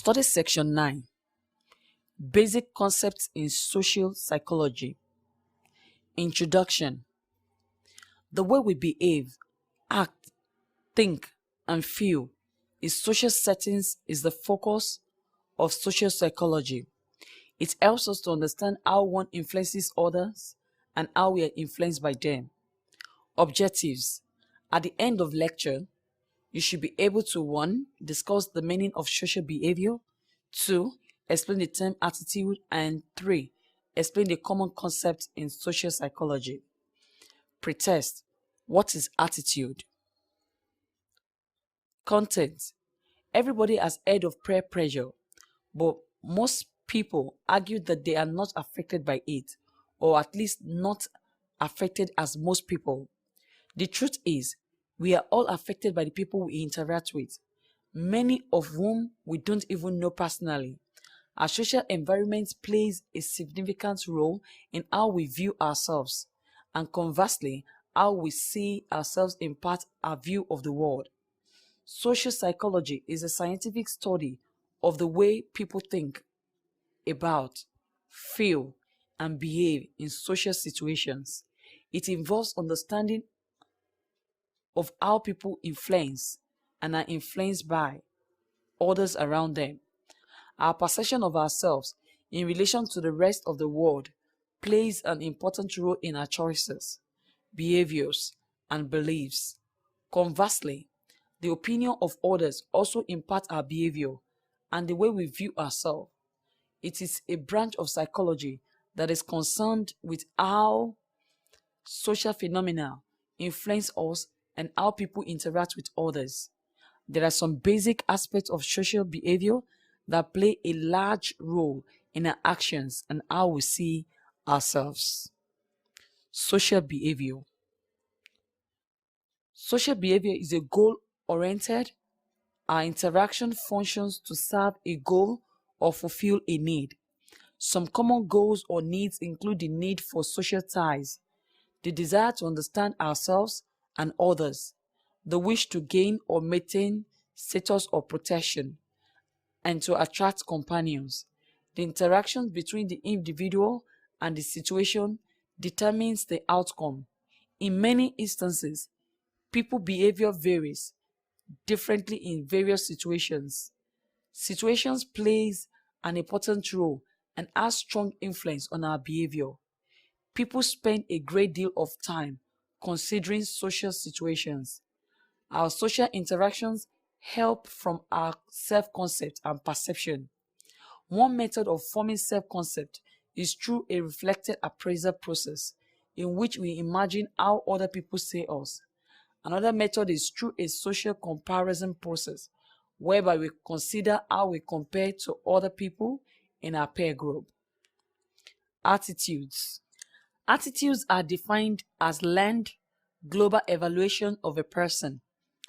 Study Section 9. Basic Concepts in Social Psychology. Introduction. The way we behave, act, think, and feel in social settings is the focus of social psychology. It helps us to understand how one influences others and how we are influenced by them. Objectives. At the end of lecture, you should be able to 1. Discuss the meaning of social behavior, 2. Explain the term attitude, and 3. Explain the common concept in social psychology. Pretest. What is attitude? Content. Everybody has heard of peer pressure, but most people argue that they are not affected by it, or at least not affected as most people. The truth is, we are all affected by the people we interact with, many of whom we don't even know personally. Our social environment plays a significant role in how we view ourselves, and conversely, how we see ourselves impart our view of the world. Social psychology is a scientific study of the way people think, about, feel, and behave in social situations. It involves understanding of how people influence and are influenced by others around them. Our perception of ourselves in relation to the rest of the world plays an important role in our choices, behaviors, and beliefs. Conversely, the opinion of others also impacts our behavior and the way we view ourselves. It is a branch of psychology that is concerned with how social phenomena influence us and how people interact with others. There are some basic aspects of social behavior that play a large role in our actions and how we see ourselves. Social behavior. Social behavior is a goal-oriented. Our interaction functions to serve a goal or fulfill a need. Some common goals or needs include the need for social ties, the desire to understand ourselves and others, the wish to gain or maintain status or protection, and to attract companions. The interaction between the individual and the situation determines the outcome. In many instances, people's behavior varies differently in various situations. Situations plays an important role and has strong influence on our behavior. People spend a great deal of time considering social situations. Our social interactions help from our self-concept and perception. One method of forming self-concept is through a reflected appraisal process in which we imagine how other people see us. Another method is through a social comparison process whereby we consider how we compare to other people in our peer group. Attitudes. Attitudes are defined as learned global evaluation of a person,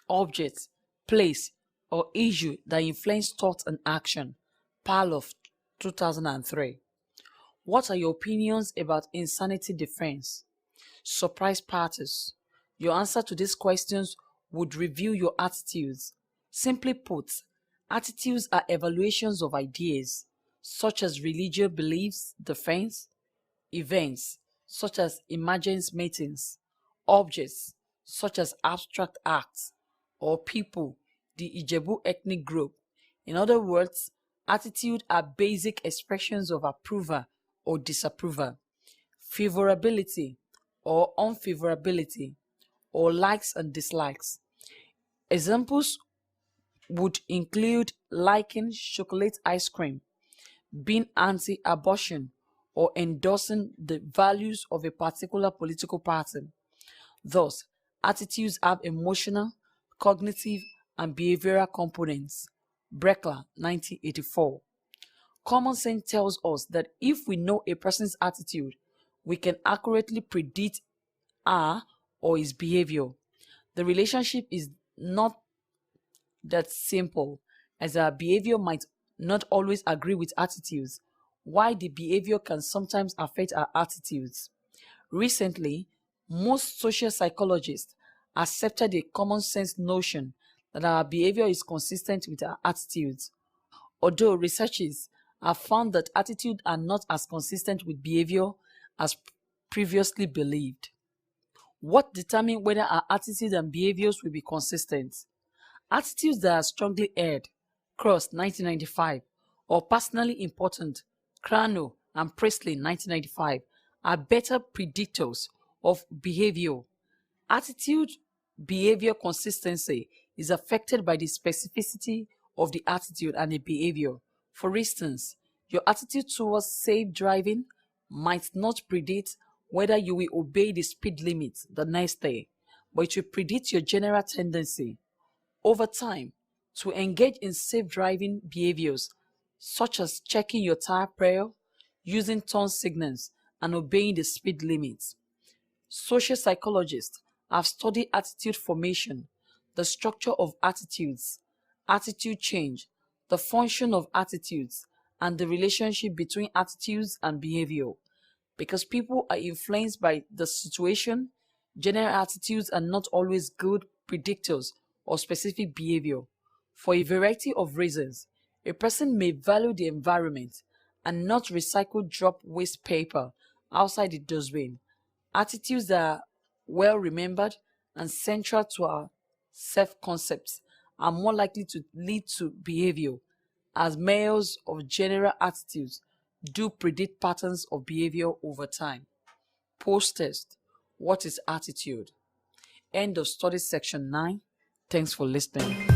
object, place, or issue that influence thought and action. Parloff, 2003. What are your opinions about insanity defense? Surprise parties. Your answer to these questions would reveal your attitudes. Simply put, attitudes are evaluations of ideas, such as religious beliefs, defense, events, such as emergence meetings, objects, such as abstract acts, or people, the Ijebu ethnic group. In other words, attitudes are basic expressions of approval or disapproval, favorability or unfavorability, or likes and dislikes. Examples would include liking chocolate ice cream, being anti-abortion, or endorsing the values of a particular political party. Thus, attitudes have emotional, cognitive, and behavioral components. Breckler, 1984. Common sense tells us that if we know a person's attitude, we can accurately predict her or his behavior. The relationship is not that simple, as our behavior might not always agree with attitudes, while the behavior can sometimes affect our attitudes. Recently, most social psychologists accepted a common sense notion that our behavior is consistent with our attitudes. Although researchers have found that attitudes are not as consistent with behavior as previously believed. What determines whether our attitudes and behaviors will be consistent? Attitudes that are strongly aired, Cross 1995, or personally important, Crano and Presley 1995, are better predictors of behavior. Attitude behavior consistency is affected by the specificity of the attitude and the behavior. For instance, your attitude towards safe driving might not predict whether you will obey the speed limit the next day, but it will predict your general tendency over time to engage in safe driving behaviors such as checking your tire pressure, using turn signals, and obeying the speed limits. Social psychologists have studied attitude formation, the structure of attitudes, attitude change, the function of attitudes, and the relationship between attitudes and behavior. Because people are influenced by the situation, general attitudes are not always good predictors of specific behavior. For a variety of reasons, a person may value the environment and not recycle drop waste paper outside the dustbin. Attitudes that are well remembered and central to our self-concepts are more likely to lead to behavior, as measures of general attitudes do predict patterns of behavior over time. Post-test. What is attitude? End of study section 9. Thanks for listening.